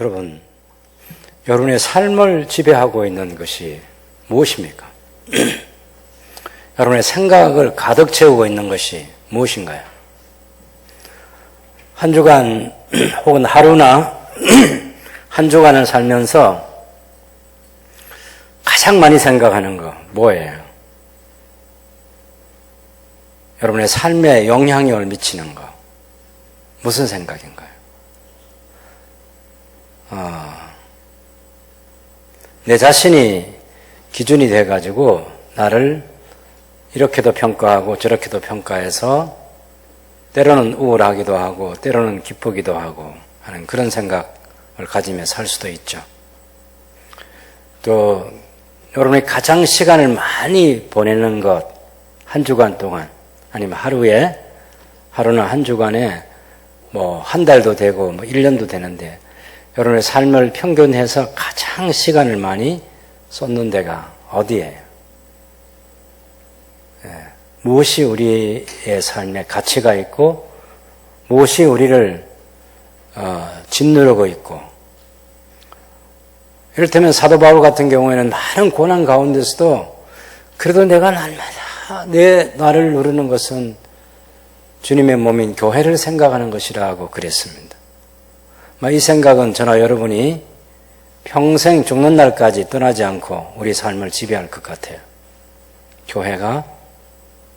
여러분, 여러분의 삶을 지배하고 있는 것이 무엇입니까? 여러분의 생각을 가득 채우고 있는 것이 무엇인가요? 한 주간 혹은 하루나 한 주간을 살면서 가장 많이 생각하는 거 뭐예요? 여러분의 삶에 영향력을 미치는 거 무슨 생각인가요? 내 자신이 기준이 돼가지고 나를 이렇게도 평가하고 저렇게도 평가해서 때로는 우울하기도 하고 때로는 기쁘기도 하고 하는 그런 생각을 가지며 살 수도 있죠. 또 여러분이 가장 시간을 많이 보내는 것, 한 주간 동안 아니면 하루는 한 주간에 뭐 한 달도 되고 뭐 1년도 되는데 여러분의 삶을 평균해서 가장 시간을 많이 쏟는 데가 어디예요? 무엇이 우리의 삶에 가치가 있고 무엇이 우리를 짓누르고 있고, 이를테면 사도 바울 같은 경우에는 많은 고난 가운데서도 그래도 내가 날마다 나를 누르는 것은 주님의 몸인 교회를 생각하는 것이라고 그랬습니다. 이 생각은 저나 여러분이 평생 죽는 날까지 떠나지 않고 우리 삶을 지배할 것 같아요. 교회가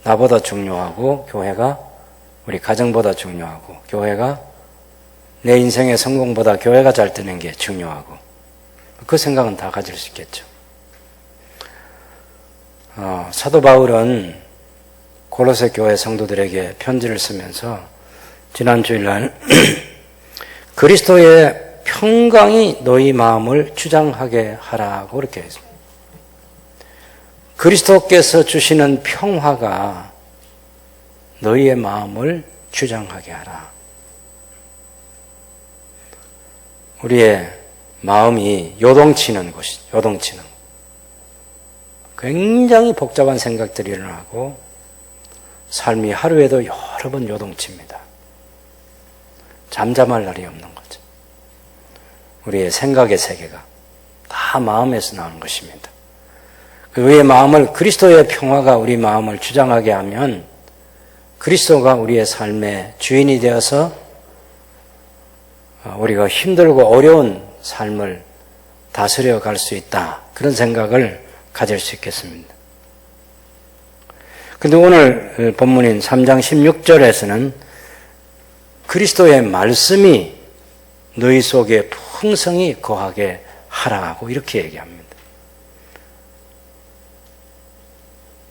나보다 중요하고, 교회가 우리 가정보다 중요하고, 교회가 내 인생의 성공보다 교회가 잘 되는 게 중요하고, 그 생각은 다 가질 수 있겠죠. 사도 바울은 골로새 교회 성도들에게 편지를 쓰면서 지난 주일날 그리스도의 평강이 너희 마음을 주장하게 하라고 그렇게 했습니다. 그리스도께서 주시는 평화가 너희의 마음을 주장하게 하라. 우리의 마음이 요동치는 곳이죠. 요동치는. 굉장히 복잡한 생각들이 일어나고 삶이 하루에도 여러 번 요동칩니다. 잠잠할 날이 없는 거죠. 우리의 생각의 세계가 다 마음에서 나오는 것입니다. 우리의 마음을, 그리스도의 평화가 우리 마음을 주장하게 하면 그리스도가 우리의 삶의 주인이 되어서 우리가 힘들고 어려운 삶을 다스려 갈 수 있다. 그런 생각을 가질 수 있겠습니다. 근데 오늘 본문인 3장 16절에서는 그리스도의 말씀이 너희 속에 풍성히 거하게 하라고 이렇게 얘기합니다.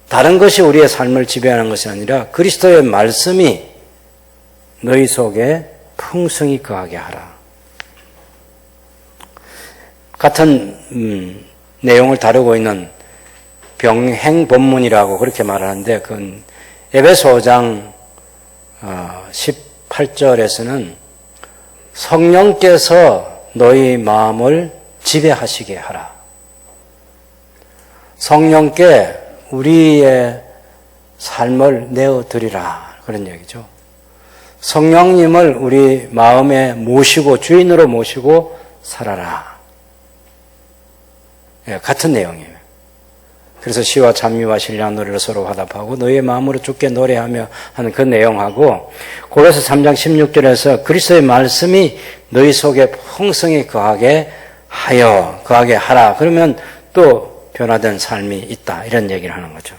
다른 것이 우리의 삶을 지배하는 것이 아니라 그리스도의 말씀이 너희 속에 풍성히 거하게 하라. 같은 내용을 다루고 있는 병행 본문이라고 그렇게 말하는데, 그건 에베소 5장 18절에서는 성령께서 너희 마음을 지배하시게 하라. 성령께 우리의 삶을 내어드리라, 그런 얘기죠. 성령님을 우리 마음에 모시고, 주인으로 모시고 살아라. 같은 내용이에요. 그래서 시와 찬미와 신령한 노래를 서로 화답하고 너희의 마음으로 주께 노래하며 하는 그 내용하고, 골로새 3장 16절에서 그리스도의 말씀이 너희 속에 풍성히 거하게 하라. 그러면 또 변화된 삶이 있다, 이런 얘기를 하는 거죠.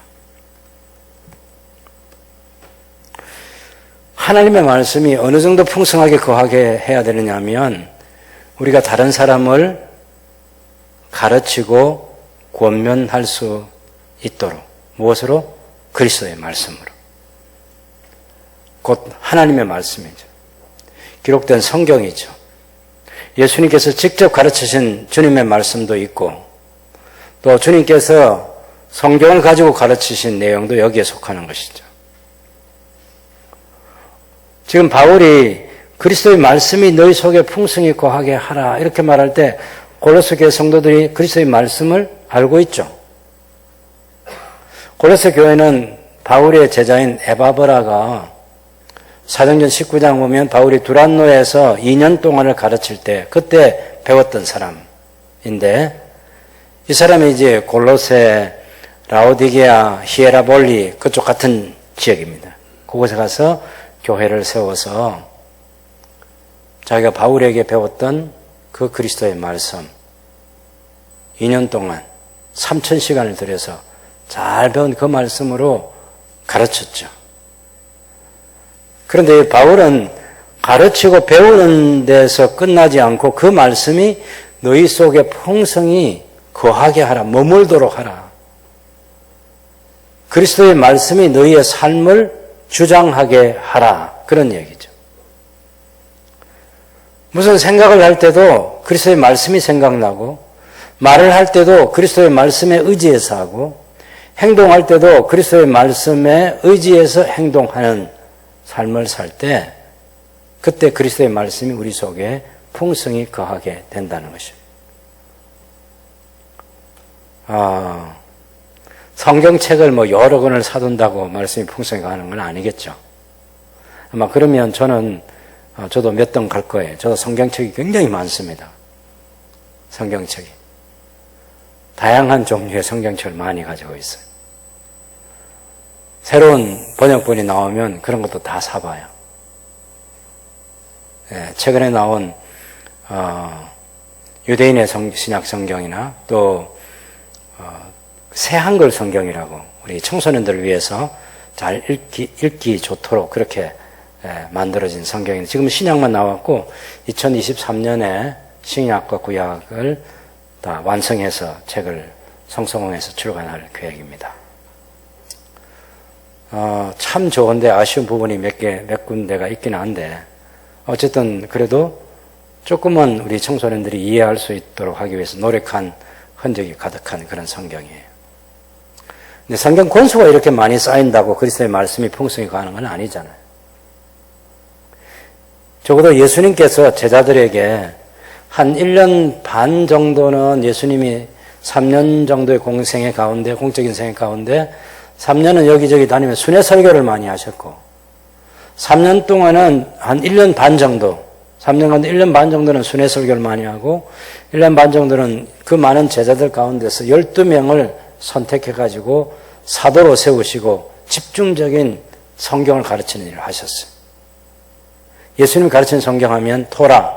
하나님의 말씀이 어느 정도 풍성하게 거하게 해야 되느냐 하면, 우리가 다른 사람을 가르치고 권면할 수 있도록, 무엇으로? 그리스도의 말씀으로. 곧 하나님의 말씀이죠. 기록된 성경이죠. 예수님께서 직접 가르치신 주님의 말씀도 있고, 또 주님께서 성경을 가지고 가르치신 내용도 여기에 속하는 것이죠. 지금 바울이 그리스도의 말씀이 너희 속에 풍성히 거하게 하라, 이렇게 말할 때 골로새 교회 성도들이 그리스도의 말씀을 알고 있죠. 골로새 교회는 바울의 제자인 에바브라가 사도행전 19장 보면 바울이 두란노에서 2년 동안을 가르칠 때, 그때 배웠던 사람인데 이 사람이 이제 골로새, 라오디게아, 히에라볼리 그쪽 같은 지역입니다. 그곳에 가서 교회를 세워서 자기가 바울에게 배웠던 그 그리스도의 말씀 2년 동안 3000시간을 들여서 잘 배운 그 말씀으로 가르쳤죠. 그런데 바울은 가르치고 배우는 데서 끝나지 않고 그 말씀이 너희 속에 풍성히 거하게 하라, 머물도록 하라. 그리스도의 말씀이 너희의 삶을 주장하게 하라. 그런 얘기죠. 무슨 생각을 할 때도 그리스도의 말씀이 생각나고, 말을 할 때도 그리스도의 말씀에 의지해서 하고, 행동할 때도 그리스도의 말씀에 의지해서 행동하는 삶을 살 때, 그때 그리스도의 말씀이 우리 속에 풍성히 거하게 된다는 것입니다. 성경책을 여러 권을 사둔다고 말씀이 풍성히 거하는 건 아니겠죠. 아마 그러면 저도 몇 등 갈 거예요. 저도 성경책이 굉장히 많습니다. 성경책이. 다양한 종류의 성경책을 많이 가지고 있어요. 새로운 번역본이 나오면 그런 것도 다 사봐요. 최근에 나온 유대인의 신약 성경이나 또 새 한글 성경이라고 우리 청소년들을 위해서 잘 읽기 좋도록 그렇게 만들어진 성경인데 지금 신약만 나왔고 2023년에 신약과 구약을 다 완성해서 책을 성성홍에서 출간할 계획입니다. 참 좋은데 아쉬운 부분이 몇 군데가 있긴 한데 어쨌든 그래도 조금은 우리 청소년들이 이해할 수 있도록 하기 위해서 노력한 흔적이 가득한 그런 성경이에요. 근데 성경 권수가 이렇게 많이 쌓인다고 그리스도의 말씀이 풍성히 가는 건 아니잖아요. 적어도 예수님께서 제자들에게 한 1년 반 정도는 예수님이 3년 정도의 공적인 생애 가운데 3년은 여기저기 다니며 순회 설교를 많이 하셨고 3년 동안은 한 1년 반 정도 3년간 1년 반 정도는 순회 설교를 많이 하고 1년 반 정도는 그 많은 제자들 가운데서 12명을 선택해가지고 사도로 세우시고 집중적인 성경을 가르치는 일을 하셨어요. 예수님이 가르친 성경하면 토라,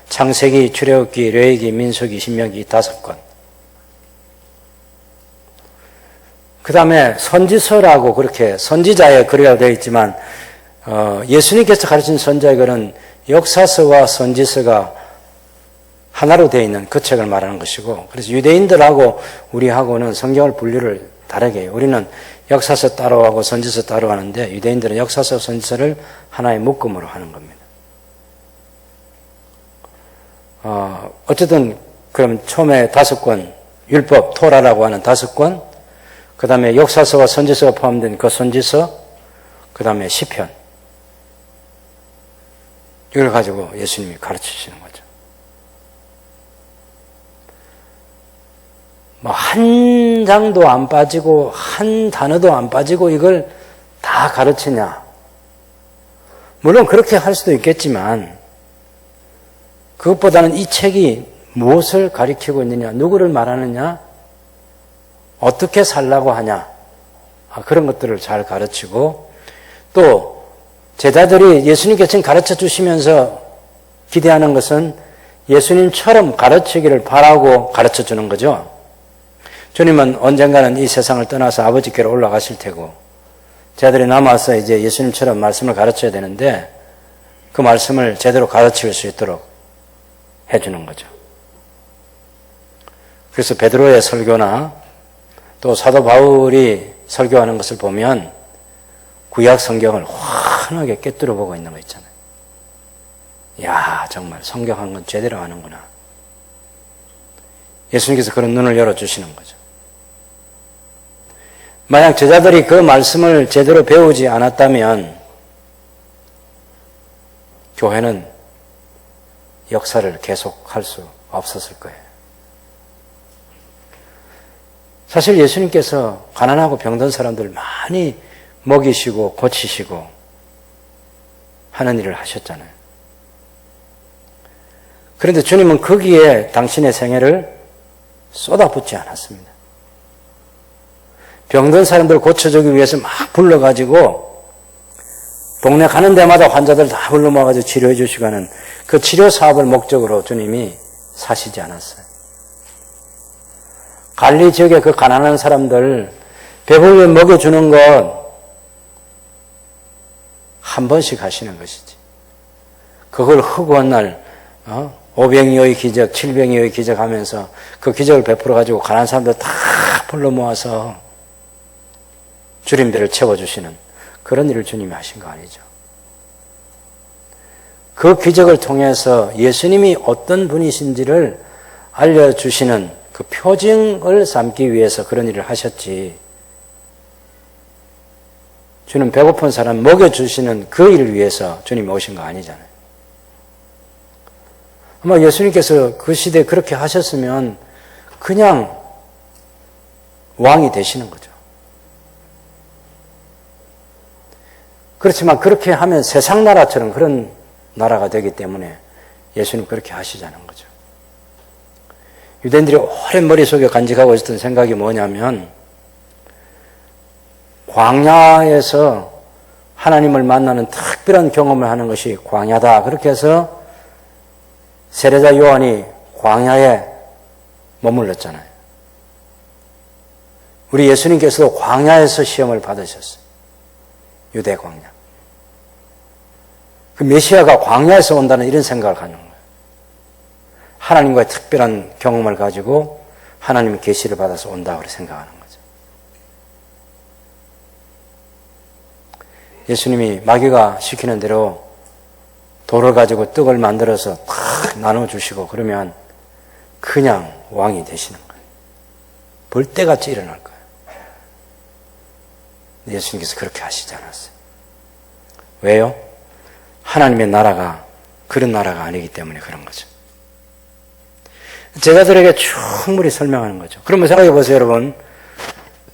창세기, 출애굽기, 레위기, 민수기, 신명기 5권. 그 다음에 선지서라고 그렇게 선지자의 글이라고 되어 있지만 예수님께서 가르친 선지자의 글은 역사서와 선지서가 하나로 되어 있는 그 책을 말하는 것이고 그래서 유대인들하고 우리하고는 성경을 분류를 다르게 해요. 우리는 역사서 따로 하고 선지서 따로 하는데 유대인들은 역사서, 선지서를 하나의 묶음으로 하는 겁니다. 어쨌든 그럼 처음에 5권 율법, 토라라고 하는 5권 그 다음에 역사서와 선지서가 포함된 그 선지서 그 다음에 시편 이걸 가지고 예수님이 가르치시는 거죠. 한 장도 안 빠지고 한 단어도 안 빠지고 이걸 다 가르치냐? 물론 그렇게 할 수도 있겠지만 그것보다는 이 책이 무엇을 가리키고 있느냐, 누구를 말하느냐, 어떻게 살라고 하냐 그런 것들을 잘 가르치고 또 제자들이 예수님께서 지금 가르쳐 주시면서 기대하는 것은 예수님처럼 가르치기를 바라고 가르쳐 주는 거죠. 주님은 언젠가는 이 세상을 떠나서 아버지께로 올라가실 테고 제자들이 남아서 이제 예수님처럼 말씀을 가르쳐야 되는데 그 말씀을 제대로 가르칠 수 있도록 해주는 거죠. 그래서 베드로의 설교나 또 사도 바울이 설교하는 것을 보면 구약 성경을 환하게 꿰뚫어 보고 있는 거 있잖아요. 야, 정말 성경한 건 제대로 하는구나. 예수님께서 그런 눈을 열어주시는 거죠. 만약 제자들이 그 말씀을 제대로 배우지 않았다면 교회는 역사를 계속할 수 없었을 거예요. 사실 예수님께서 가난하고 병든 사람들을 많이 먹이시고 고치시고 하는 일을 하셨잖아요. 그런데 주님은 거기에 당신의 생애를 쏟아붓지 않았습니다. 병든 사람들 고쳐주기 위해서 막 불러가지고 동네 가는 데마다 환자들 다 불러 모아가지고 치료해 주시고 하는 그 치료 사업을 목적으로 주님이 사시지 않았어요. 갈리 지역의 그 가난한 사람들 배불리 먹여주는 것 한 번씩 하시는 것이지. 그걸 허구한 날 500여의 기적, 700여의 기적 하면서 그 기적을 베풀어가지고 가난한 사람들 다 불러 모아서 주님들을 채워주시는 그런 일을 주님이 하신 거 아니죠. 그 기적을 통해서 예수님이 어떤 분이신지를 알려주시는 그 표징을 삼기 위해서 그런 일을 하셨지. 주는 배고픈 사람 먹여주시는 그 일을 위해서 주님이 오신 거 아니잖아요. 아마 예수님께서 그 시대에 그렇게 하셨으면 그냥 왕이 되시는 거죠. 그렇지만 그렇게 하면 세상 나라처럼 그런 나라가 되기 때문에 예수님 그렇게 하시자는 거죠. 유대인들이 오랜 머릿속에 간직하고 있었던 생각이 뭐냐면 광야에서 하나님을 만나는 특별한 경험을 하는 것이 광야다. 그렇게 해서 세례자 요한이 광야에 머물렀잖아요. 우리 예수님께서도 광야에서 시험을 받으셨어요. 유대 광야. 그 메시아가 광야에서 온다는 이런 생각을 갖는 거예요. 하나님과의 특별한 경험을 가지고 하나님의 계시를 받아서 온다고 생각하는 거죠. 예수님이 마귀가 시키는 대로 돌을 가지고 떡을 만들어서 탁 나눠주시고 그러면 그냥 왕이 되시는 거예요. 벌떼같이 일어날 거예요. 예수님께서 그렇게 하시지 않았어요. 왜요? 하나님의 나라가 그런 나라가 아니기 때문에 그런 거죠. 제자들에게 충분히 설명하는 거죠. 그러면 생각해 보세요, 여러분.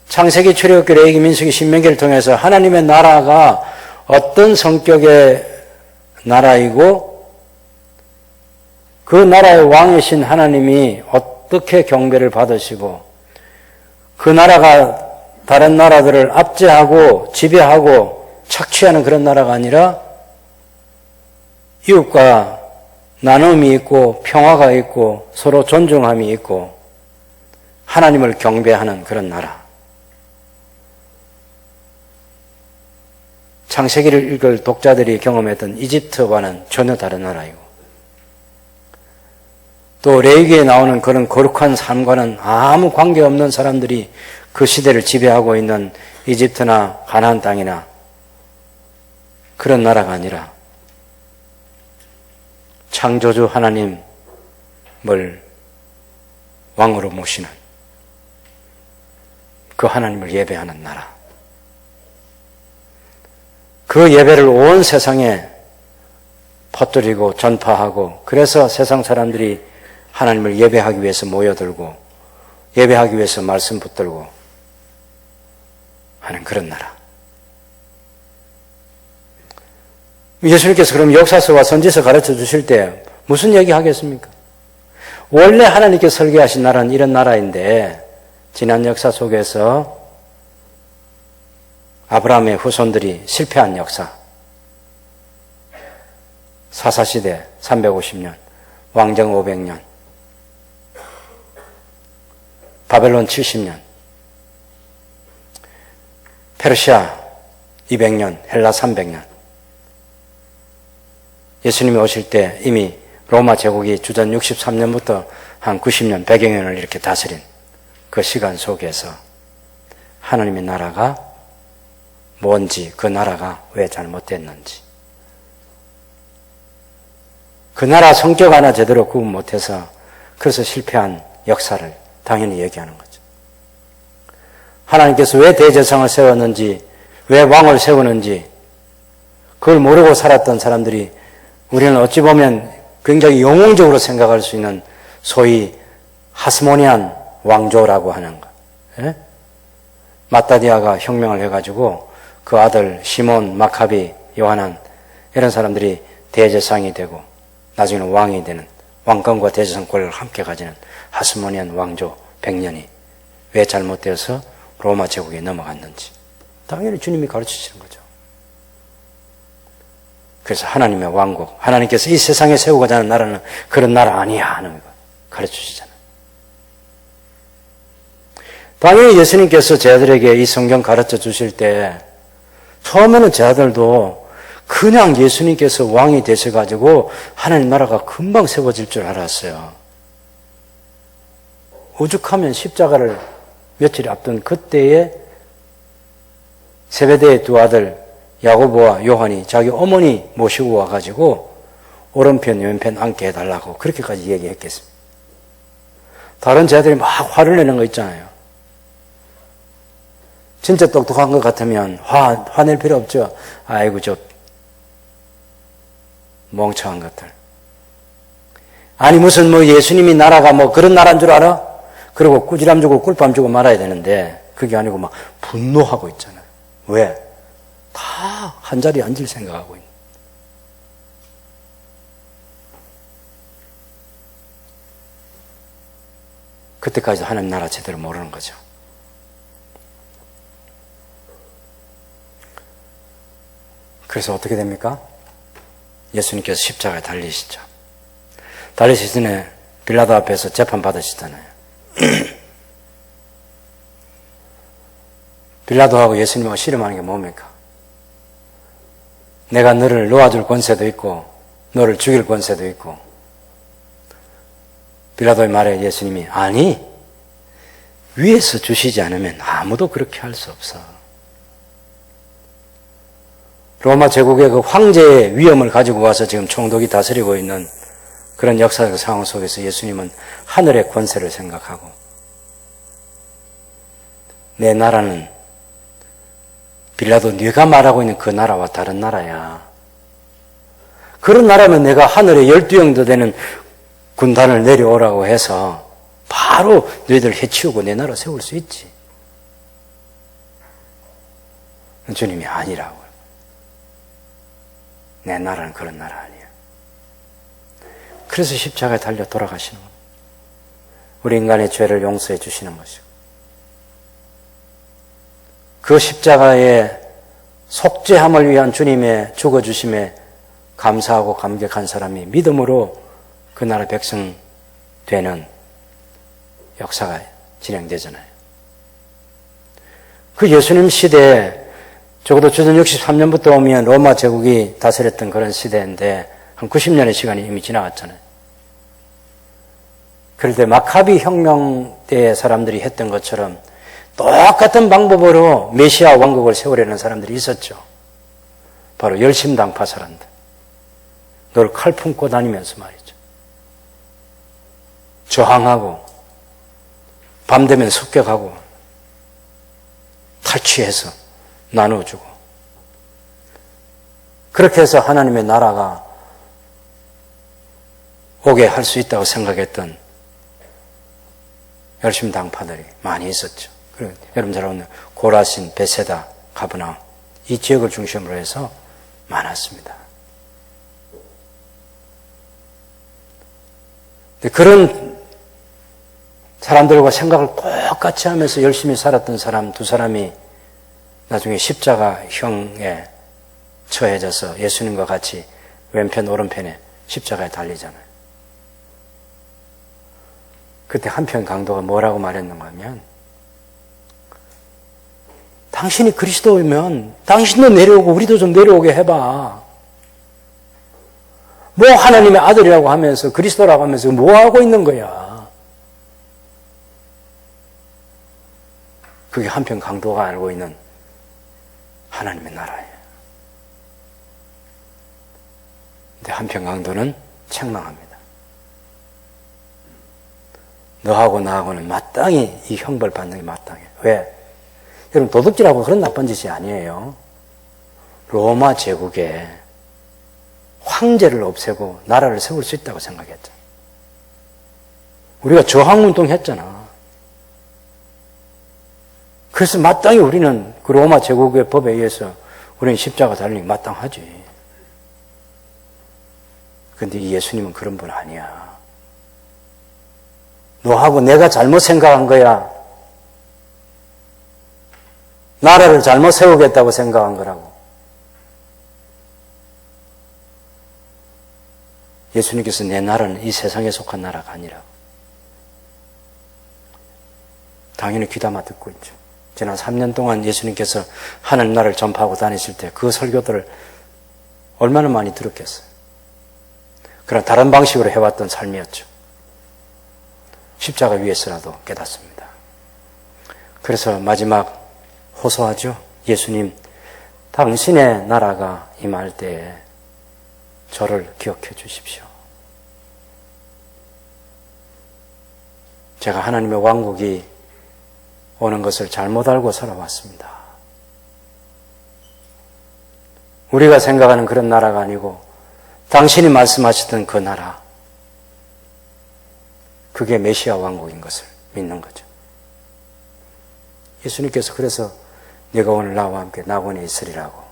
창세기, 출애굽기, 레위기, 민수기, 신명기를 통해서 하나님의 나라가 어떤 성격의 나라이고 그 나라의 왕이신 하나님이 어떻게 경배를 받으시고 그 나라가 다른 나라들을 압제하고 지배하고 착취하는 그런 나라가 아니라 이웃과 나눔이 있고 평화가 있고 서로 존중함이 있고 하나님을 경배하는 그런 나라. 창세기를 읽을 독자들이 경험했던 이집트와는 전혀 다른 나라이고 또 레위기에 나오는 그런 거룩한 삶과는 아무 관계없는 사람들이 그 시대를 지배하고 있는 이집트나 가나안 땅이나 그런 나라가 아니라 창조주 하나님을 왕으로 모시는 그 하나님을 예배하는 나라. 그 예배를 온 세상에 퍼뜨리고 전파하고 그래서 세상 사람들이 하나님을 예배하기 위해서 모여들고 예배하기 위해서 말씀 붙들고 하는 그런 나라. 예수님께서 그럼 역사서와 선지서 가르쳐 주실 때 무슨 얘기 하겠습니까? 원래 하나님께 설계하신 나라는 이런 나라인데 지난 역사 속에서 아브라함의 후손들이 실패한 역사, 사사시대 350년, 왕정 500년, 바벨론 70년, 페르시아 200년, 헬라 300년. 예수님이 오실 때 이미 로마 제국이 주전 63년부터 한 90년, 100여 년을 이렇게 다스린 그 시간 속에서 하나님의 나라가 뭔지, 그 나라가 왜 잘못됐는지, 그 나라 성격 하나 제대로 구분 못해서 그래서 실패한 역사를 당연히 얘기하는 거죠. 하나님께서 왜 대제사장을 세웠는지, 왜 왕을 세우는지 그걸 모르고 살았던 사람들이 우리는 어찌 보면 굉장히 영웅적으로 생각할 수 있는 소위 하스모니안 왕조라고 하는 것. 예? 마따디아가 혁명을 해가지고 그 아들 시몬, 마카비, 요하난 이런 사람들이 대제사장이 되고 나중에는 왕이 되는 왕권과 대제사장권을 함께 가지는 하스모니안 왕조 100년이 왜 잘못되어서 로마 제국에 넘어갔는지 당연히 주님이 가르치시는 거죠. 그래서 하나님의 왕국, 하나님께서 이 세상에 세우고자 하는 나라는 그런 나라 아니야 하는 거 가르치시잖아요. 당연히 예수님께서 제자들에게 이 성경 가르쳐 주실 때 처음에는 제자들도 그냥 예수님께서 왕이 되셔가지고 하나님 나라가 금방 세워질 줄 알았어요. 오죽하면 십자가를 며칠 앞둔 그때에 세베대의 두 아들 야고보와 요한이 자기 어머니 모시고 와가지고 오른편 왼편 앉게 해달라고 그렇게까지 얘기했겠습니다. 다른 제자들이 막 화를 내는 거 있잖아요. 진짜 똑똑한 것 같으면 화낼 필요 없죠. 아이고 저 멍청한 것들. 아니 무슨 뭐 예수님이 나라가 뭐 그런 나라인 줄 알아? 그리고 꾸지람 주고 꿀밤 주고 말아야 되는데 그게 아니고 막 분노하고 있잖아요. 왜? 다 한 자리에 앉을 생각하고 있는. 그때까지 하나님 나라 제대로 모르는 거죠. 그래서 어떻게 됩니까? 예수님께서 십자가에 달리시죠. 달리시기 전에 빌라도 앞에서 재판 받으시잖아요. 빌라도하고 예수님하고 씨름하는 게 뭡니까? 내가 너를 놓아줄 권세도 있고 너를 죽일 권세도 있고. 빌라도의 말에 예수님이 아니 위에서 주시지 않으면 아무도 그렇게 할 수 없어. 로마 제국의 그 황제의 위엄을 가지고 와서 지금 총독이 다스리고 있는 그런 역사적 상황 속에서 예수님은 하늘의 권세를 생각하고 내 나라는 빌라도 네가 말하고 있는 그 나라와 다른 나라야. 그런 나라면 내가 하늘에 12형도 되는 군단을 내려오라고 해서 바로 너희들 해치우고 내 나라 세울 수 있지. 주님이 아니라고요. 내 나라는 그런 나라 아니야. 그래서 십자가에 달려 돌아가시는 겁니다. 우리 인간의 죄를 용서해 주시는 것이고 그 십자가의 속죄함을 위한 주님의 죽어주심에 감사하고 감격한 사람이 믿음으로 그 나라 백성 되는 역사가 진행되잖아요. 그 예수님 시대에 적어도 주전 63년부터 오면 로마 제국이 다스렸던 그런 시대인데 한 90년의 시간이 이미 지나갔잖아요. 그럴 때 마카비 혁명 때 사람들이 했던 것처럼 똑같은 방법으로 메시아 왕국을 세우려는 사람들이 있었죠. 바로 열심당파 사람들. 늘 칼 품고 다니면서 말이죠. 저항하고 밤 되면 습격하고 탈취해서 나누어주고 그렇게 해서 하나님의 나라가 오게 할 수 있다고 생각했던 열심당파들이 많이 있었죠. 그리고 여러분 잘 아는 고라신, 베세다, 가브나움 이 지역을 중심으로 해서 많았습니다. 그런 사람들과 생각을 똑같이 하면서 열심히 살았던 사람 두 사람이 나중에 십자가형에 처해져서 예수님과 같이 왼편 오른편에 십자가에 달리잖아요. 그때 한편 강도가 뭐라고 말했는가 하면 당신이 그리스도이면 당신도 내려오고 우리도 좀 내려오게 해봐. 뭐 하나님의 아들이라고 하면서 그리스도라고 하면서 뭐 하고 있는 거야. 그게 한편 강도가 알고 있는 하나님의 나라예요. 근데 한편 강도는 책망합니다. 너하고 나하고는 마땅히 이 형벌 받는 게 마땅해. 왜? 여러분 도둑질하고 그런 나쁜 짓이 아니에요. 로마 제국에 황제를 없애고 나라를 세울 수 있다고 생각했죠. 우리가 저항운동 했잖아. 그래서 마땅히 우리는 그 로마 제국의 법에 의해서 우리는 십자가 달리기 마땅하지. 그런데 이 예수님은 그런 분 아니야. 너하고 내가 잘못 생각한 거야. 나라를 잘못 세우겠다고 생각한 거라고. 예수님께서 내 나라는 이 세상에 속한 나라가 아니라. 당연히 귀담아 듣고 있죠. 지난 3년 동안 예수님께서 하늘 나라를 전파하고 다니실 때 그 설교들을 얼마나 많이 들었겠어요. 그러나 다른 방식으로 해왔던 삶이었죠. 십자가 위에서라도 깨닫습니다. 그래서 마지막 호소하죠. 예수님, 당신의 나라가 임할 때에 저를 기억해 주십시오. 제가 하나님의 왕국이 오는 것을 잘못 알고 살아왔습니다. 우리가 생각하는 그런 나라가 아니고 당신이 말씀하셨던 그 나라, 그게 메시아 왕국인 것을 믿는 거죠. 예수님께서 그래서 네가 오늘 나와 함께 낙원에 있으리라고.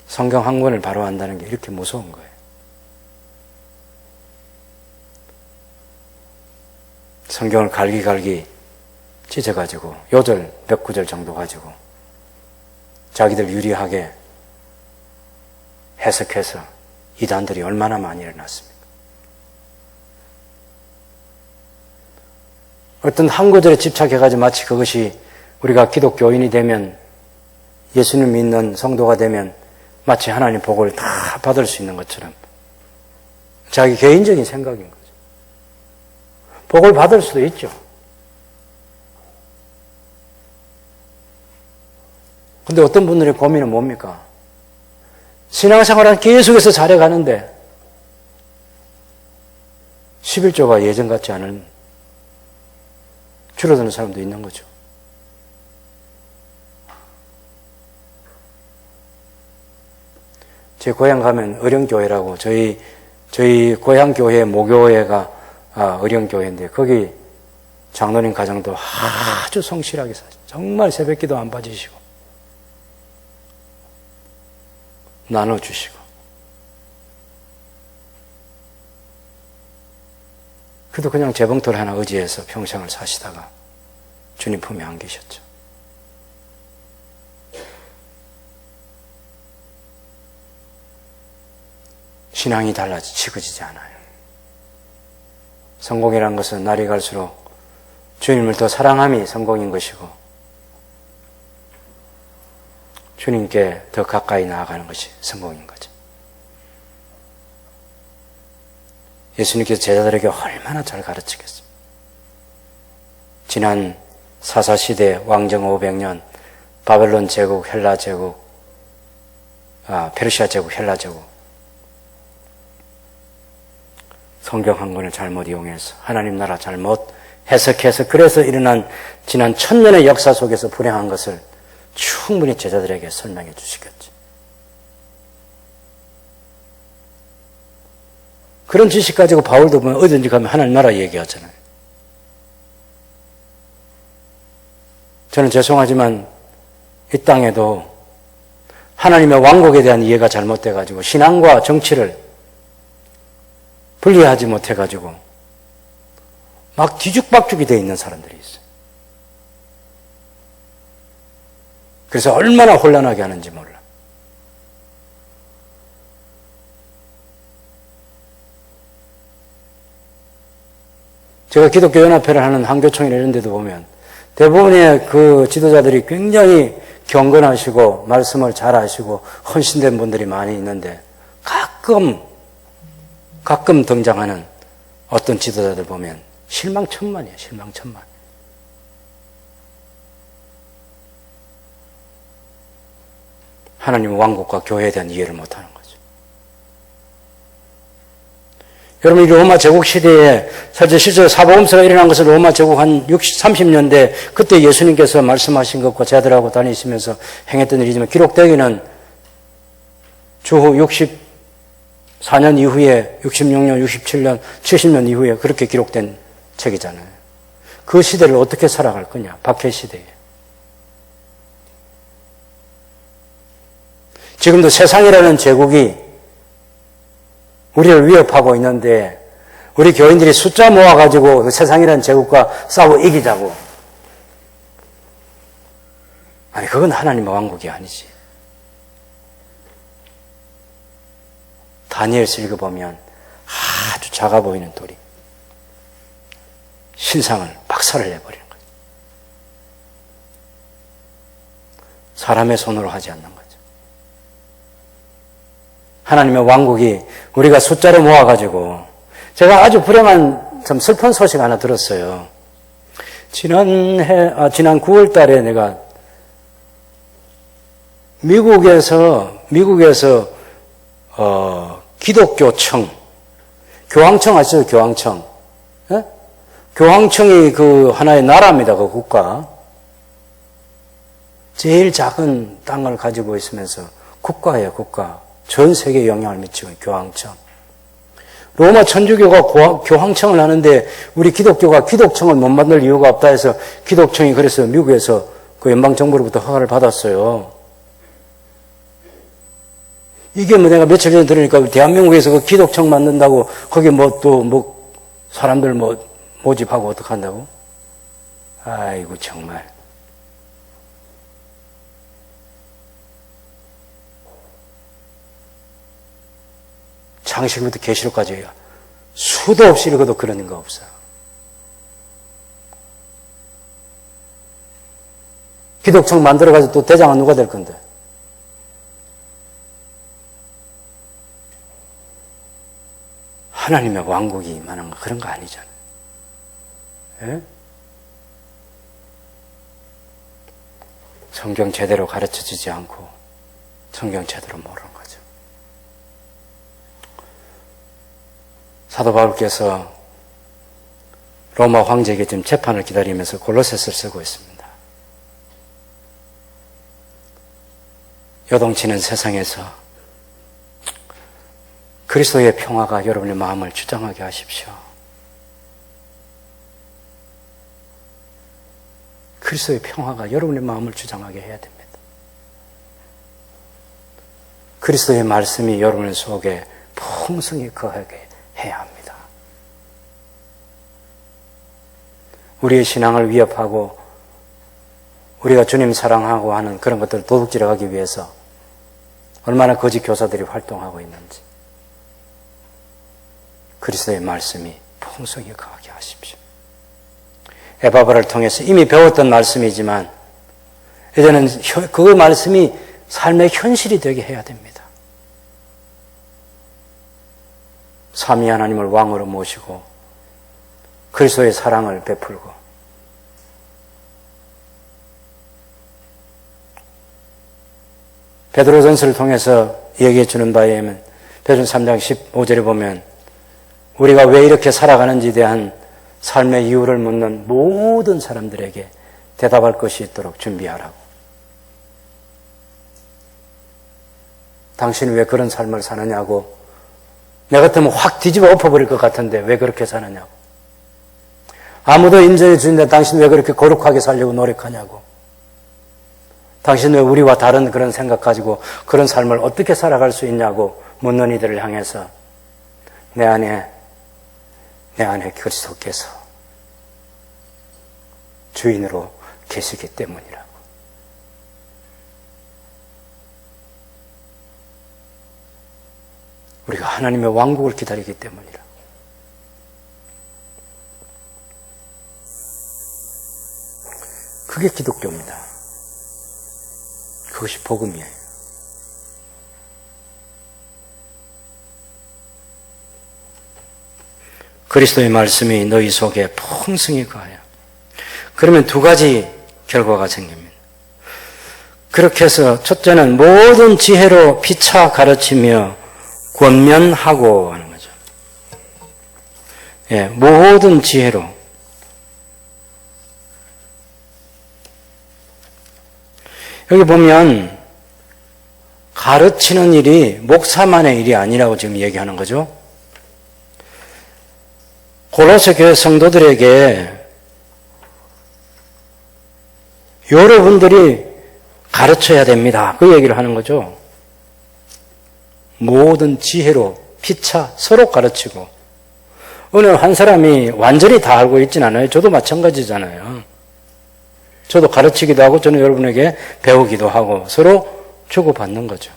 성경 한 권을 바로 안다는 게 이렇게 무서운 거예요. 성경을 갈기갈기 찢어가지고 요절 몇 구절 정도 가지고 자기들 유리하게 해석해서 이단들이 얼마나 많이 일어났습니까? 어떤 한 구절에 집착해가지고 마치 그것이 우리가 기독교인이 되면, 예수님 믿는 성도가 되면 마치 하나님 복을 다 받을 수 있는 것처럼 자기 개인적인 생각인 거죠. 복을 받을 수도 있죠. 근데 어떤 분들의 고민은 뭡니까? 신앙생활은 계속해서 잘해가는데 11조가 예전 같지 않은, 줄어드는 사람도 있는 거죠. 제 고향 가면 의령교회라고, 저희 고향 교회 모교회가 의령교회인데 거기 장로님 가정도 아주 성실하게 사죠. 정말 새벽기도 안 빠지시고 나눠주시고. 그래도 그냥 재봉틀 하나 의지해서 평생을 사시다가 주님 품에 안기셨죠. 신앙이 달라지지 않아요. 성공이라는 것은 날이 갈수록 주님을 더 사랑함이 성공인 것이고 주님께 더 가까이 나아가는 것이 성공인 거죠. 예수님께서 제자들에게 얼마나 잘 가르치겠습니까? 지난 사사시대 왕정 500년, 바벨론 제국, 헬라 제국, 페르시아 제국, 헬라 제국, 성경 한 권을 잘못 이용해서 하나님 나라 잘못 해석해서 그래서 일어난 지난 1000년의 역사 속에서 불행한 것을 충분히 제자들에게 설명해 주시겠죠. 그런 지식 가지고 바울도 보면 어디든지 가면 하나님 나라 얘기하잖아요. 저는 죄송하지만 이 땅에도 하나님의 왕국에 대한 이해가 잘못돼가지고 신앙과 정치를 분리하지 못해가지고 막 뒤죽박죽이 되어 있는 사람들이 있어요. 그래서 얼마나 혼란하게 하는지 몰라. 제가 기독교 연합회를 하는 한교총이나 이런 데도 보면 대부분의 그 지도자들이 굉장히 경건하시고 말씀을 잘 하시고 헌신된 분들이 많이 있는데 가끔 등장하는 어떤 지도자들 보면 실망천만이에요. 실망천만. 하나님의 왕국과 교회에 대한 이해를 못하는 거죠. 여러분, 이 로마 제국 시대에 사실 실제로 사복음서가 일어난 것은 로마 제국 한 30년대 그때 예수님께서 말씀하신 것과 제자들하고 다니시면서 행했던 일이지만 기록되기는 주후 64년 이후에 66년, 67년, 70년 이후에 그렇게 기록된 책이잖아요. 그 시대를 어떻게 살아갈 거냐? 박해 시대에. 지금도 세상이라는 제국이 우리를 위협하고 있는데 우리 교인들이 숫자 모아가지고 그 세상이라는 제국과 싸워 이기자고. 아니, 그건 하나님의 왕국이 아니지. 다니엘서 읽어보면 아주 작아 보이는 돌이 신상을 박살을 내버리는 거죠. 사람의 손으로 하지 않는 거죠. 하나님의 왕국이 우리가 숫자를 모아가지고, 제가 아주 불행한 좀 슬픈 소식 하나 들었어요. 지난 9월 달에 내가 미국에서 기독교청, 교황청 아시죠? 교황청. 예? 교황청이 그 하나의 나라입니다. 그 국가. 제일 작은 땅을 가지고 있으면서 국가예요, 국가. 전 세계에 영향을 미치고 있는 교황청. 로마 천주교가 교황청을 하는데 우리 기독교가 기독청을 못 만들 이유가 없다 해서 기독청이 그래서 미국에서 그 연방정부로부터 허가를 받았어요. 이게 뭐 내가 며칠 전에 들으니까 대한민국에서 그 기독청 만든다고 거기 사람들 모집하고 어떡한다고? 아이고, 정말. 창세기부터 계시록까지 수도 없이 읽어도 그런 거 없어요. 기독청 만들어가지고 또 대장은 누가 될 건데? 하나님의 왕국이 임하는 거 그런 거 아니잖아요. 예? 성경 제대로 가르쳐주지 않고 성경 제대로 모르는 거죠. 사도 바울께서 로마 황제에게 지금 재판을 기다리면서 골로새서를 쓰고 있습니다. 요동치는 세상에서 그리스도의 평화가 여러분의 마음을 주장하게 하십시오. 그리스도의 평화가 여러분의 마음을 주장하게 해야 됩니다. 그리스도의 말씀이 여러분 속에 풍성히 거하게 해야 합니다. 우리의 신앙을 위협하고 우리가 주님 사랑하고 하는 그런 것들을 도둑질하기 위해서 얼마나 거짓 교사들이 활동하고 있는지 그리스도의 말씀이 풍성히 거하게 하십시오. 에바브라를 통해서 이미 배웠던 말씀이지만 이제는 그 말씀이 삶의 현실이 되게 해야 됩니다. 삼위 하나님을 왕으로 모시고 그리스도의 사랑을 베풀고 베드로전서를 통해서 얘기해 주는 바에 의하면 베드로전서 3장 15절에 보면 우리가 왜 이렇게 살아가는지에 대한 삶의 이유를 묻는 모든 사람들에게 대답할 것이 있도록 준비하라고. 당신이 왜 그런 삶을 사느냐고. 내 같으면 확 뒤집어 엎어버릴 것 같은데 왜 그렇게 사느냐고. 아무도 인정해 주는데 당신 왜 그렇게 거룩하게 살려고 노력하냐고. 당신 왜 우리와 다른 그런 생각 가지고 그런 삶을 어떻게 살아갈 수 있냐고 묻는 이들을 향해서 내 안에 그리스도께서 주인으로 계시기 때문이라고. 우리가 하나님의 왕국을 기다리기 때문이라고. 그게 기독교입니다. 그것이 복음이에요. 그리스도의 말씀이 너희 속에 풍성히 거하여. 그러면 두 가지 결과가 생깁니다. 그렇게 해서 첫째는 모든 지혜로 피차 가르치며 권면하고 하는 거죠. 예, 모든 지혜로. 여기 보면 가르치는 일이 목사만의 일이 아니라고 지금 얘기하는 거죠. 골로새 교회 성도들에게 여러분들이 가르쳐야 됩니다. 그 얘기를 하는 거죠. 모든 지혜로 피차 서로 가르치고, 어느 한 사람이 완전히 다 알고 있진 않아요. 저도 마찬가지잖아요. 저도 가르치기도 하고 저는 여러분에게 배우기도 하고 서로 주고받는 거죠.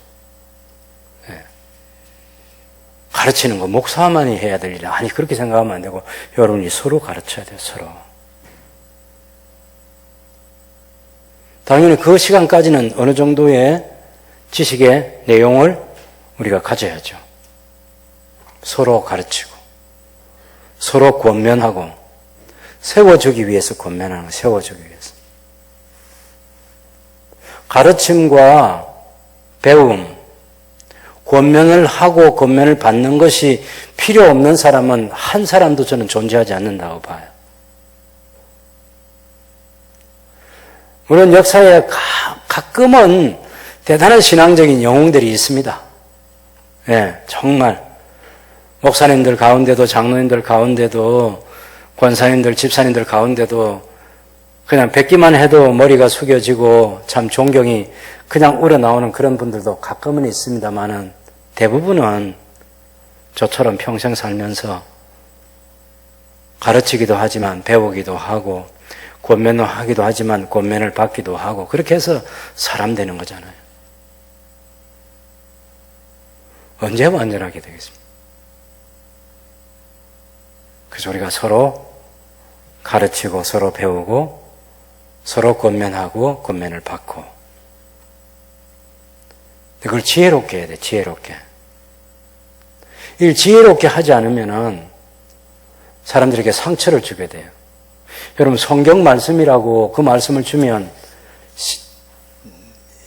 네. 가르치는 거 목사만이 해야 될 일, 아니 그렇게 생각하면 안 되고 여러분이 서로 가르쳐야 돼요. 서로. 당연히 그 시간까지는 어느 정도의 지식의 내용을 우리가 가져야죠. 서로 가르치고 서로 권면하고 세워주기 위해서 권면하는 거, 세워주기 위해서. 가르침과 배움, 권면을 하고 권면을 받는 것이 필요 없는 사람은 한 사람도 저는 존재하지 않는다고 봐요. 물론 역사에 가끔은 대단한 신앙적인 영웅들이 있습니다. 예, 정말. 목사님들 가운데도, 장로님들 가운데도, 권사님들, 집사님들 가운데도 그냥 뵙기만 해도 머리가 숙여지고 참 존경이 그냥 우러나오는 그런 분들도 가끔은 있습니다만은 대부분은 저처럼 평생 살면서 가르치기도 하지만 배우기도 하고 권면을 하기도 하지만 권면을 받기도 하고 그렇게 해서 사람 되는 거잖아요. 언제 완전하게 되겠습니까? 그래서 우리가 서로 가르치고 서로 배우고 서로 권면하고 권면을 받고 그걸 지혜롭게 해야 돼. 지혜롭게. 이 지혜롭게 하지 않으면은 사람들에게 상처를 주게 돼요. 여러분 성경 말씀이라고 그 말씀을 주면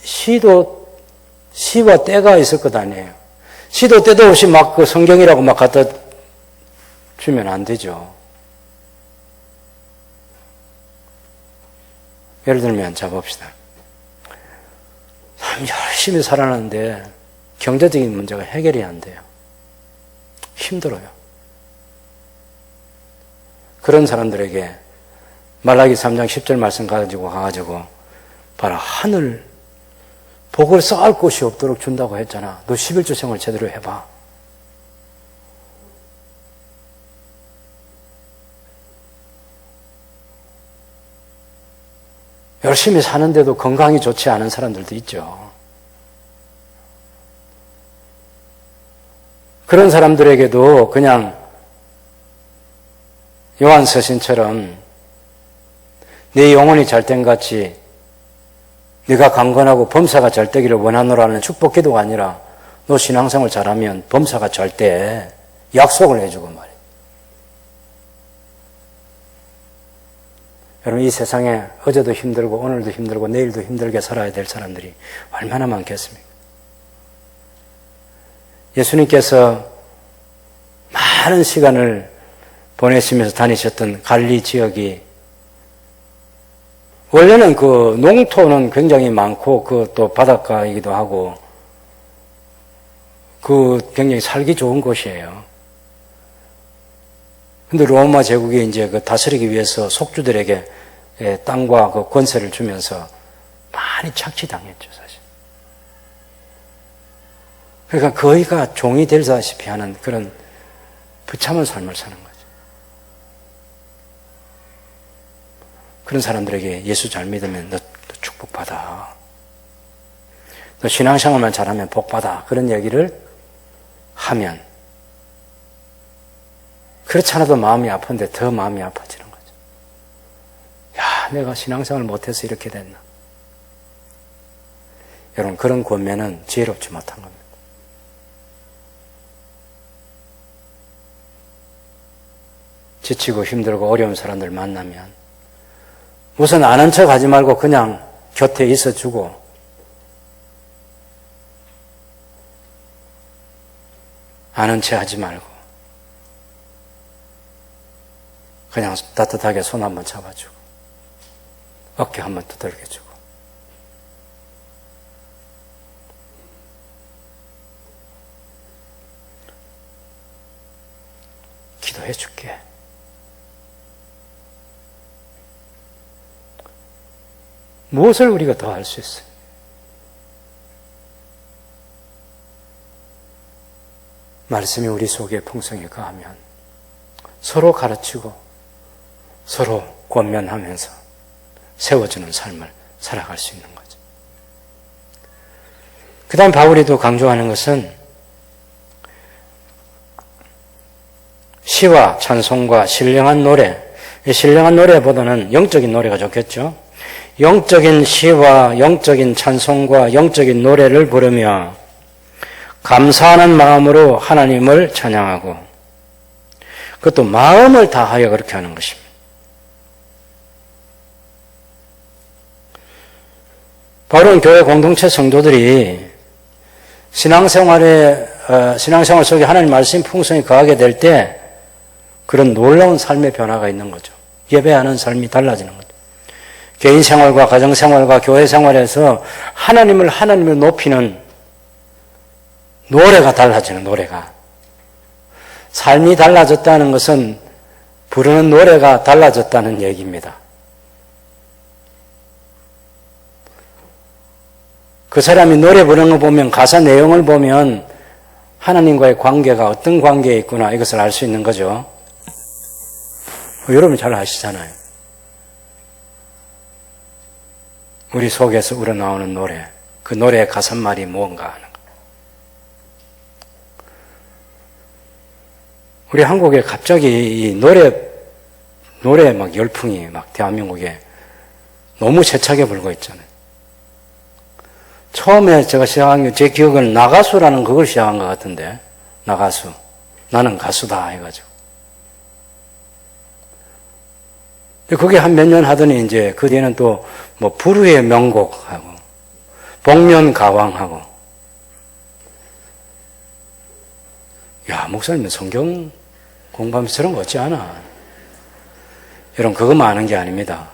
시와 때가 있을 것 아니에요. 시도 때도 없이 막 그 성경이라고 막 갖다 주면 안 되죠. 예를 들면 자 봅시다. 참 열심히 살아나는데 경제적인 문제가 해결이 안 돼요. 힘들어요. 그런 사람들에게 말라기 3장 10절 말씀 가지고 가가지고 봐라 하늘 복을 쌓을 곳이 없도록 준다고 했잖아. 너 11조 생활 제대로 해봐. 열심히 사는데도 건강이 좋지 않은 사람들도 있죠. 그런 사람들에게도 그냥 요한 서신처럼 내 영혼이 잘된 같이 네가 강건하고 범사가 잘 되기를 원하노라는 축복 기도가 아니라 너 신앙생활 잘하면 범사가 잘 돼. 약속을 해주고 말이에요. 여러분 이 세상에 어제도 힘들고 오늘도 힘들고 내일도 힘들게 살아야 될 사람들이 얼마나 많겠습니까? 예수님께서 많은 시간을 보내시면서 다니셨던 갈리 지역이 원래는 그 농토는 굉장히 많고 그 또 바닷가이기도 하고 그 굉장히 살기 좋은 곳이에요. 근데 로마 제국이 이제 그 다스리기 위해서 속주들에게 땅과 그 권세를 주면서 많이 착취당했죠, 사실. 그러니까 거의가 종이 되다시피 하는 그런 비참한 삶을 사는 거죠. 그런 사람들에게 예수 잘 믿으면 너 축복받아. 너 신앙생활만 잘하면 복받아. 그런 얘기를 하면 그렇지 않아도 마음이 아픈데 더 마음이 아파지는 거죠. 야, 내가 신앙생활 못해서 이렇게 됐나. 여러분 그런 권면은 지혜롭지 못한 겁니다. 지치고 힘들고 어려운 사람들 만나면 우선 아는 척 하지 말고 그냥 곁에 있어주고 아는 체 하지 말고 그냥 따뜻하게 손 한번 잡아주고 어깨 한번 두들겨주고 기도해 줄게. 무엇을 우리가 더 할 수 있어요? 말씀이 우리 속에 풍성히 거하면 서로 가르치고 서로 권면하면서 세워주는 삶을 살아갈 수 있는 거죠. 그 다음 바울이 또 강조하는 것은 시와 찬송과 신령한 노래, 신령한 노래보다는 영적인 노래가 좋겠죠. 영적인 시와 영적인 찬송과 영적인 노래를 부르며 감사하는 마음으로 하나님을 찬양하고, 그것도 마음을 다하여 그렇게 하는 것입니다. 바울은 교회 공동체 성도들이 신앙생활 속에 하나님 말씀 풍성히 거하게 될 때 그런 놀라운 삶의 변화가 있는 거죠. 예배하는 삶이 달라지는 거죠. 개인 생활과 가정 생활과 교회 생활에서 하나님을 높이는 노래가 달라지는, 노래가. 삶이 달라졌다는 것은 부르는 노래가 달라졌다는 얘기입니다. 그 사람이 노래 부르는 거 보면, 가사 내용을 보면 하나님과의 관계가 어떤 관계에 있구나, 이것을 알 수 있는 거죠. 여러분 잘 아시잖아요. 우리 속에서 우러나오는 노래, 그 노래의 가사말이 무언가 하는 거. 우리 한국에 갑자기 이 노래 막 열풍이 막 대한민국에 너무 세차게 불고 있잖아요. 처음에 제가 시작한 게, 제 기억은 나가수라는 그걸 시작한 것 같은데, 나가수. 나는 가수다 해가지고. 그게 한 몇 년 하더니 이제 그 뒤에는 또 뭐 부르의 명곡하고 복면가왕하고. 야, 목사님은 성경 공부하면서 저런 거 없지 않아? 여러분, 그것만 아는 게 아닙니다.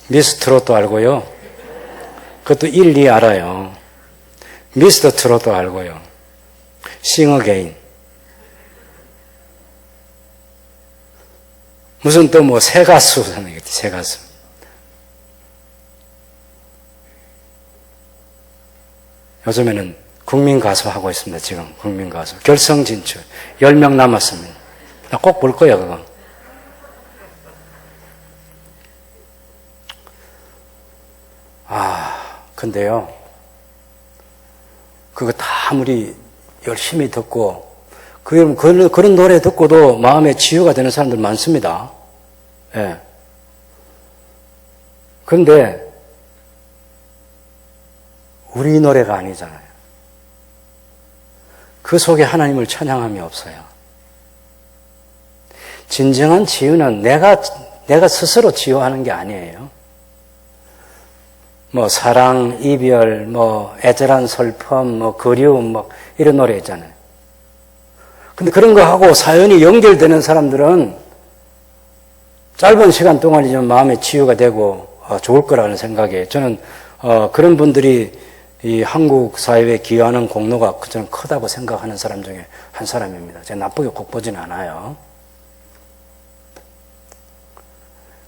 미스트롯도 알고요. 그것도 1, 2 알아요. 미스터 트롯도 알고요. 싱어게인. 무슨 또 뭐 새 가수, 새 가수. 요즘에는 국민 가수 하고 있습니다. 지금 국민 가수 결성 진출 10명 남았습니다. 나 꼭 볼 거야 그거. 근데요, 그거 다 아무리 열심히 듣고 그런 노래 듣고도 마음에 치유가 되는 사람들 많습니다. 예. 그런데 우리 노래가 아니잖아요. 그 속에 하나님을 찬양함이 없어요. 진정한 치유는 내가 스스로 치유하는 게 아니에요. 뭐 사랑, 이별, 뭐 애절한 슬픔, 뭐 그리움, 뭐 이런 노래 있잖아요. 근데 그런 거 하고 사연이 연결되는 사람들은 짧은 시간 동안이지만 마음의 치유가 되고 좋을 거라는 생각에, 저는 그런 분들이 이 한국 사회에 기여하는 공로가 저는 크다고 생각하는 사람 중에 한 사람입니다. 제가 나쁘게 꼭 보진 않아요.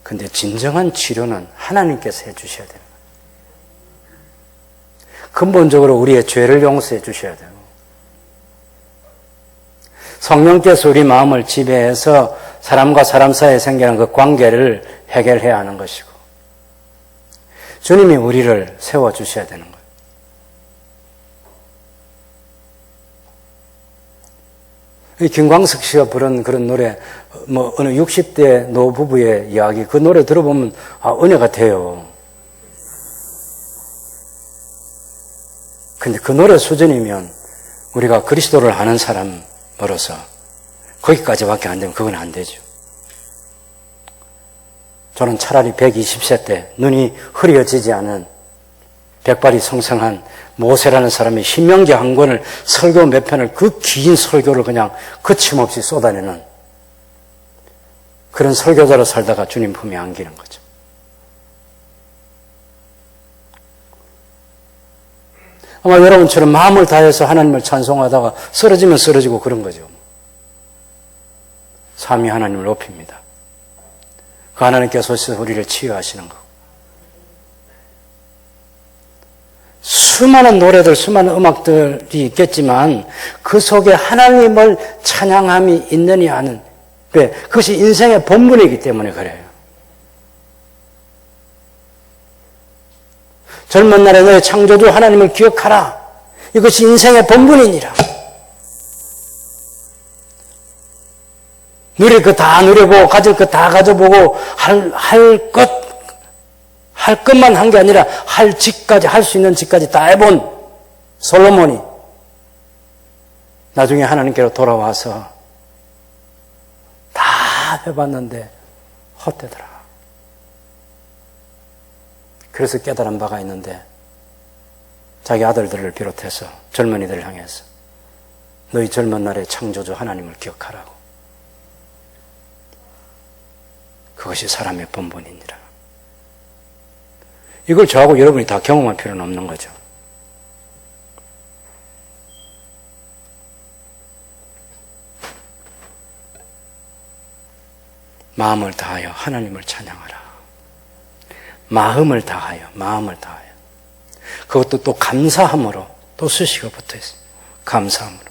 근데 진정한 치료는 하나님께서 해주셔야 돼요. 근본적으로 우리의 죄를 용서해 주셔야 돼요. 성령께서 우리 마음을 지배해서 사람과 사람 사이에 생기는 그 관계를 해결해야 하는 것이고, 주님이 우리를 세워주셔야 되는 거예요. 이 김광석 씨가 부른 그런 노래, 뭐 어느 60대 노부부의 이야기, 그 노래 들어보면 은혜가 돼요. 근데 그 노래 수준이면 우리가 그리스도를 아는 사람으로서 거기까지밖에 안 되면 그건 안 되죠. 저는 차라리 120세 때 눈이 흐려지지 않은 백발이 성성한 모세라는 사람이 신명기 한 권을, 설교 몇 편을, 그 긴 설교를 그냥 거침없이 쏟아내는 그런 설교자로 살다가 주님 품에 안기는 거죠. 아마 여러분처럼 마음을 다해서 하나님을 찬송하다가 쓰러지면 쓰러지고 그런 거죠. 삼위 하나님을 높입니다. 그 하나님께서 우리를 치유하시는 거. 수많은 노래들, 수많은 음악들이 있겠지만 그 속에 하나님을 찬양함이 있느냐 하는, 그것이 인생의 본분이기 때문에 그래요. 젊은 날에 너의 창조주 하나님을 기억하라. 이것이 인생의 본분이니라. 누릴 것 다 누려보고 가질 것 다 가져보고 할 것만 한 게 아니라 할 수 있는 짓까지 다 해본 솔로몬이 나중에 하나님께로 돌아와서 다 해봤는데 헛되더라. 그래서 깨달은 바가 있는데 자기 아들들을 비롯해서 젊은이들을 향해서 너희 젊은 날에 창조주 하나님을 기억하라고. 그것이 사람의 본분이니라. 이걸 저하고 여러분이 다 경험할 필요는 없는 거죠. 마음을 다하여 하나님을 찬양하라. 마음을 다하여. 그것도 또 감사함으로 또 수식어 붙어 있어요. 감사함으로.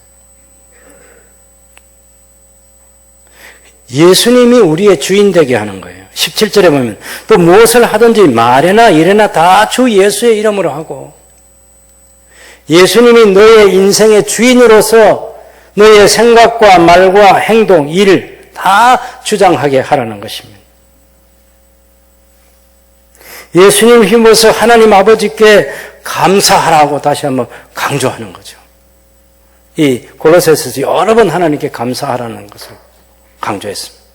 예수님이 우리의 주인 되게 하는 거예요. 17절에 보면 또 무엇을 하든지 말이나 일이나 다 주 예수의 이름으로 하고, 예수님이 너의 인생의 주인으로서 너의 생각과 말과 행동, 일 다 주장하게 하라는 것입니다. 예수님 힘으로써 하나님 아버지께 감사하라고 다시 한번 강조하는 거죠. 이 골로새서에서 여러 번 하나님께 감사하라는 것을 강조했습니다.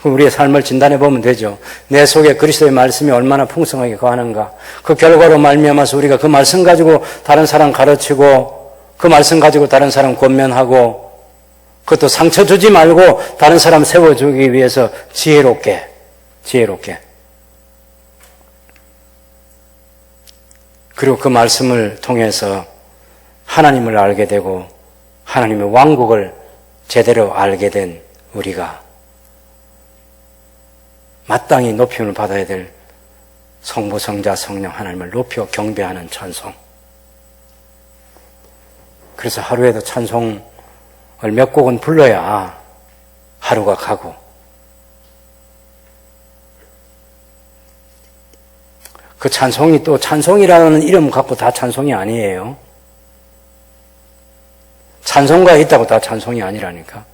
우리의 삶을 진단해 보면 되죠. 내 속에 그리스도의 말씀이 얼마나 풍성하게 거하는가. 그 결과로 말미암아서 우리가 그 말씀 가지고 다른 사람 가르치고, 그 말씀 가지고 다른 사람 권면하고, 그것도 상처 주지 말고 다른 사람 세워주기 위해서 지혜롭게. 그리고 그 말씀을 통해서 하나님을 알게 되고 하나님의 왕국을 제대로 알게 된 우리가 마땅히 높임을 받아야 될 성부, 성자, 성령 하나님을 높여 경배하는 찬송. 그래서 하루에도 찬송을 몇 곡은 불러야 하루가 가고, 그 찬송이 또 찬송이라는 이름 갖고 다 찬송이 아니에요. 찬송가에 있다고 다 찬송이 아니라니까.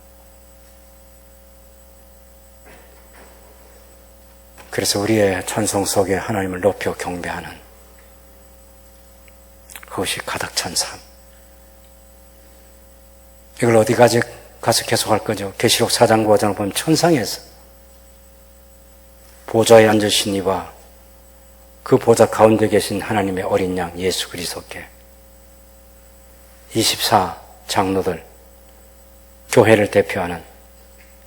그래서 우리의 찬송 속에 하나님을 높여 경배하는 그것이 가득 찬 삶. 이걸 어디까지 가서 계속할 거죠? 계시록 4장 9장을 보면 천상에서 보좌에 앉으신 이와 그 보좌 가운데 계신 하나님의 어린 양 예수 그리스도께 24 장로들, 교회를 대표하는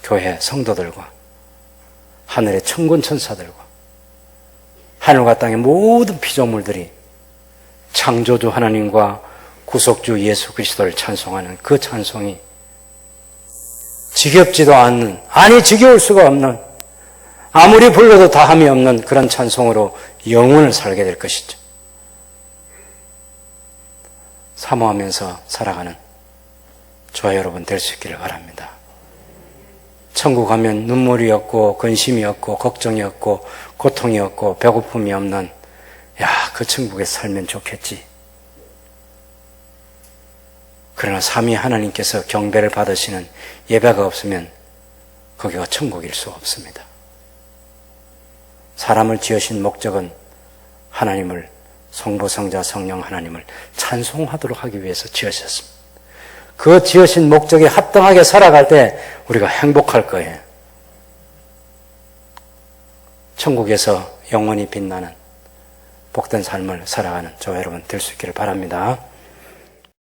교회 성도들과 하늘의 천군 천사들과 하늘과 땅의 모든 피조물들이 창조주 하나님과 구속주 예수 그리스도를 찬송하는 그 찬송이 지겹지도 않는, 아니 지겨울 수가 없는, 아무리 불러도 다함이 없는 그런 찬송으로 영원을 살게 될 것이죠. 사모하면서 살아가는 저와 여러분 될 수 있기를 바랍니다. 천국 가면 눈물이 없고 근심이 없고 걱정이 없고 고통이 없고 배고픔이 없는, 그 천국에 살면 좋겠지. 그러나 삼위 하나님께서 경배를 받으시는 예배가 없으면 거기가 천국일 수 없습니다. 사람을 지으신 목적은 하나님을, 성부, 성자, 성령 하나님을 찬송하도록 하기 위해서 지으셨습니다. 그 지으신 목적에 합당하게 살아갈 때 우리가 행복할 거예요. 천국에서 영원히 빛나는 복된 삶을 살아가는 저와 여러분 될 수 있기를 바랍니다.